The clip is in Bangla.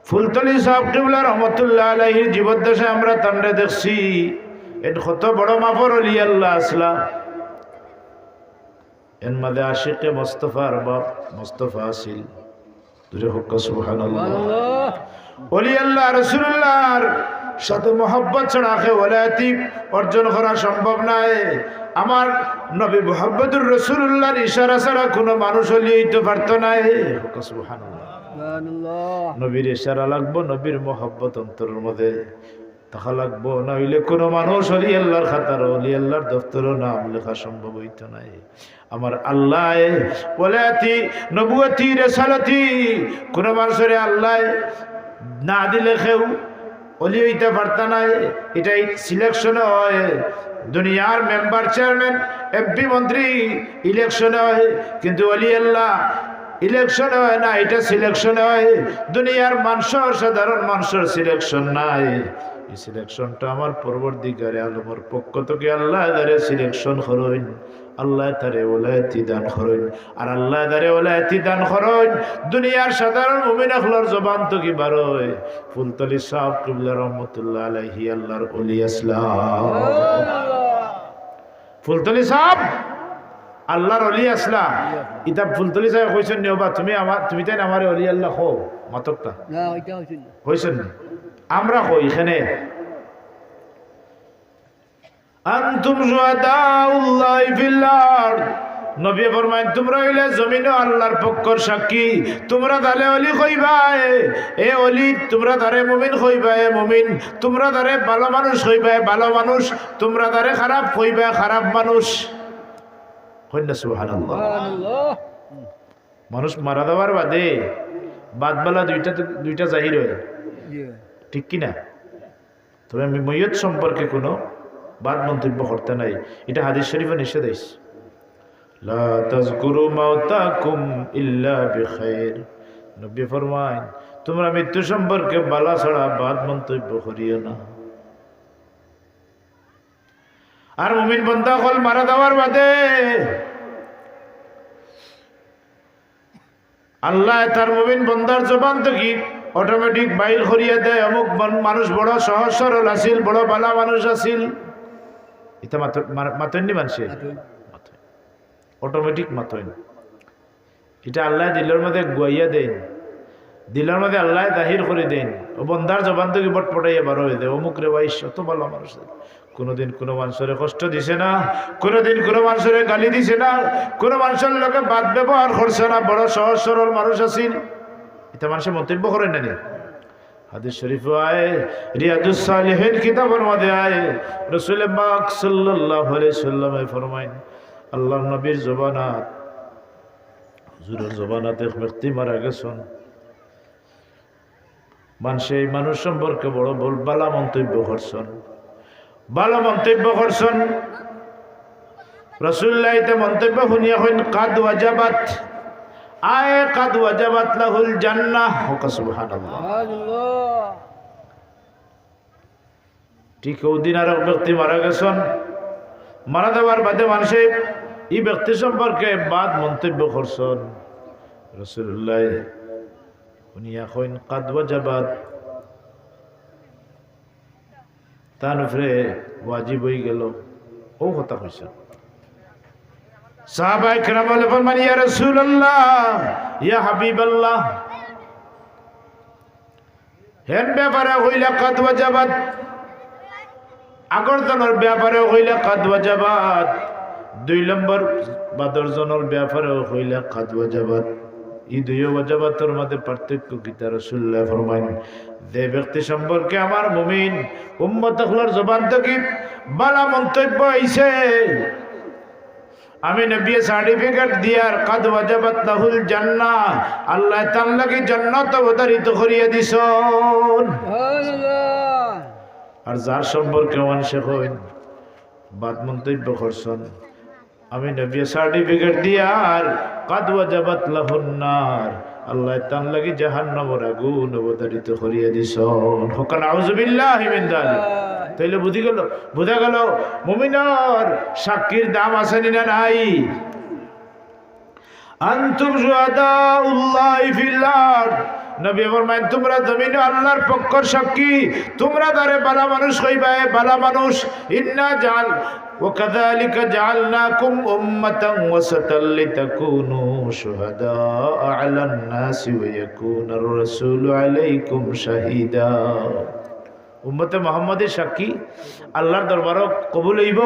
ফুলতলি সাহেব কিবলা রহমতুল্লাহ আলাইহির জীবদ্দশায় আমরা তান্ডে দেখছি এর কত বড় মাফর অলি আল্লাহ আসলা এর মাঝে আশিকে মুস্তাফার বাপ মুস্তাফা আসিল দুরে হক সুবহানাল্লাহ অলি আল্লাহ রাসূলুল্লাহর সাথে মহব্বত ছাড়া ওলায়াতি অর্জন করা সম্ভব নয়। আমার নবী মুহাম্মদুর রাসূলুল্লাহর ইশারা ছাড়া কোনো মানুষ অলি হইতে পারত না। হক সুবহানাল্লাহ। নবীর ইশারা লাগবো, নবীর মহব্বত অন্তরের মধ্যে থাকা লাগবো, না হইলে কোনো মানুষ অলি আল্লাহর খাতার অলি আল্লাহর দফতরও নাম লেখা সম্ভব হইত নাই। আমার আল্লাহ ওলায়াতি নবুয়তি রিসালাতি কোনো মানুষের আল্লাহ না দিলে কেউ অলি হইতে পারত নাই। এটাই সিলেকশনে হয়, দুনিয়ার মেম্বার চেয়ারম্যান এমপি মন্ত্রী ইলেকশনে হয়, কিন্তু অলি আল্লাহ ইলেকশন হয় না, এটা সিলেকশন হয়। দুনিয়ার মানুষের সাধারণ মানুষের সিলেকশন নাই। এই সিলেকশনটা আমার পরবর্তীকারে আলমের পক্ষ থেকে আল্লাহ দ্বারে সিলেকশন করেন, আল্লাহ তারে ওলায়াতি দান করেন। আর আল্লাহ দ্বারে ওলায়াতি দান করেন দুনিয়ার সাধারণ মুমিন আখলার জবান থেকে বার হয় ফুলতলি সাহেব কিবলা রহমতুল্লাহ আলাইহি আল্লাহর ওলি আসলাম। ফুলতলি সাহেব আল্লাহর অলি আসলা। ইতা ফুলতলি সাহেব কইছেন নিবা তুমি তাই আমার অলি আল্লাহ হও মাতকটা না ওইটা কইছেন না আমরা কই এখানে আনতুম শুহাদাউল্লাহি ফিল আরদ। নবী ফরমায় তোমরা হইলে জমিনে আল্লাহর পক্ষর সাক্ষী। তোমরা তালে অলি কইবা এ অলি, তোমরা তারে মুমিন কইবা এ মুমিন, তোমরা তারে ভালো মানুষ কইবা এ ভালো মানুষ, তোমরা তারে খারাপ কইবা খারাপ মানুষ। মানুষ মারা দেওয়ার বাদে বাদবালা দুইটা জাহির হয়, ঠিক কিনা? তবে আমি মইয়ত সম্পর্কে কোনো বাদ মন্তব্য করতে নাই, এটা হাদিস শরীফে নিষেধ হইছে। লা তাযকুরু মাউতাকুম ইল্লা বিখাইর। নবী ফরমায় তোমরা মৃত্যু সম্পর্কে বালা ছাড়া বাদ মন্তব্য করিও না। আর মুমিন বান্দা হল মারা দেওয়ার বাদে আল্লাহ তার মুমিন বান্দার জবান থেকে অটোমেটিক বাইর করিয়া দেয় অমুক মানুষ বড় সহজ সরল আছিল, বড় বালা মানুষ আছিল। এটা মাতইনি মানুষে অটোমেটিক মাতইন। এটা আল্লাহ দিলের মধ্যে গুয়াইয়া দেন, দিলের মধ্যে আল্লাহ দাহির করে দেন। ও বন্দার জবান থেকে বট পটাইয়া বার হয়ে দেয় অমুক রে ভাই শত ভালো মানুষ। কোনোদিন কোনো মানুষের কষ্ট দিছে না, কোনোদিন কোনো মানুষের গালি দিছে না, কোনো মানুষের লোকে বাদ ব্যবহার করছে না, বড় সহজ সরল মানুষ আছিল। এটা মানুষের মন্তব্য করেন না। হাদিস শরীফ আয়, রিয়াদুস সালিহিন কিতাবের মধ্যে আয়, রাসূল পাক সাল্লাল্লাহু আলাইহি সাল্লামে ফরমায় আল্লাহর নবীর জবানাত হুজুরের জবানাতে এক ব্যক্তি মারা গেছেন। মানুষ সম্পর্কে বড় বালা মন্তব্য করছেন, ভালো মন্তব্য করছেন। রাসূলুল্লাহ এতে মন্তব্য শুনিয়া হইন কাদ ওয়াজাবাত আয় কাদ ওয়াজাবাত লাহুল জান্নাহ। সুবহানাল্লাহ। ঠিক ওদিন আর এক ব্যক্তি মারা গেছেন, মারা দেওয়ার বাদে মানুষে এই ব্যক্তি সম্পর্কে বাদ মন্তব্য করছেন। রাসূলুল্লাহ শুনিয়া হইন কাদ ওয়াজাবাত, তার উপরে ওয়াজিব হয়ে গেল। ও কথা কইছেন। সাহাবায়ে কেরাম বলে ফরমান ইয়া রাসূলুল্লাহ ইয়া হাবিবাল্লাহ, হেন ব্যাপারে হইলে কাদ ওয়াজাবাত, আগরতলার ব্যাপারে হইলে কাদ ওয়াজাবাত, 2 নম্বর বাদর জনের ব্যাপারে হইলে কাদ ওয়াজাবাত। এই দুই ওয়াজাবাতের মধ্যে পার্থক্য কি? তা রাসূলুল্লাহ ফরমায় যে ব্যক্তি সম্পর্কে আমার মুমিন উম্মত আখলার জবান থেকে বালা মন্তব্য আইছে, আমি নবী সার্টিফিকেট দিয়ার কাদ ওয়াজাবাত লাহুল জান্নাহ, আল্লাহ তাআলা লাগি জান্নাত অবধারিত করিয়া দিছেন। সুবহানাল্লাহ। আর যার সম্পর্কে মানুষে কইন বাদ মন্তব্য করছেন, আমি নবী সার্টিফিকেট দিয়ার কাদ ওয়াজাবাত লাহুন নার, আল্লাহ তাআলা লাগি জাহান্নামের আগুন অবধারিত করিয়া দিছেন। হকান আউযুবিল্লাহি মিন যালিক। তাইলে বুঝা গেল মুমিনের সাক্ষীর দাম আছে না নাই? আনতুম শুহাদাউল্লাহি ফিল আরদ। নবী ফরমায়েন তোমরা জমিনে আল্লাহর পক্ষর সাক্ষী, তোমরা দারে বালা মানুষ হইবা, বালা মানুষ। ইন্না জাল وكذلك جعلناكم أمة وسطا لتكونوا شهداء على الناس ويكون الرسول عليكم شهيدا। উম্মতে মুহাম্মাদের সাক্ষী আল্লাহর দরবারে কবুল হইব।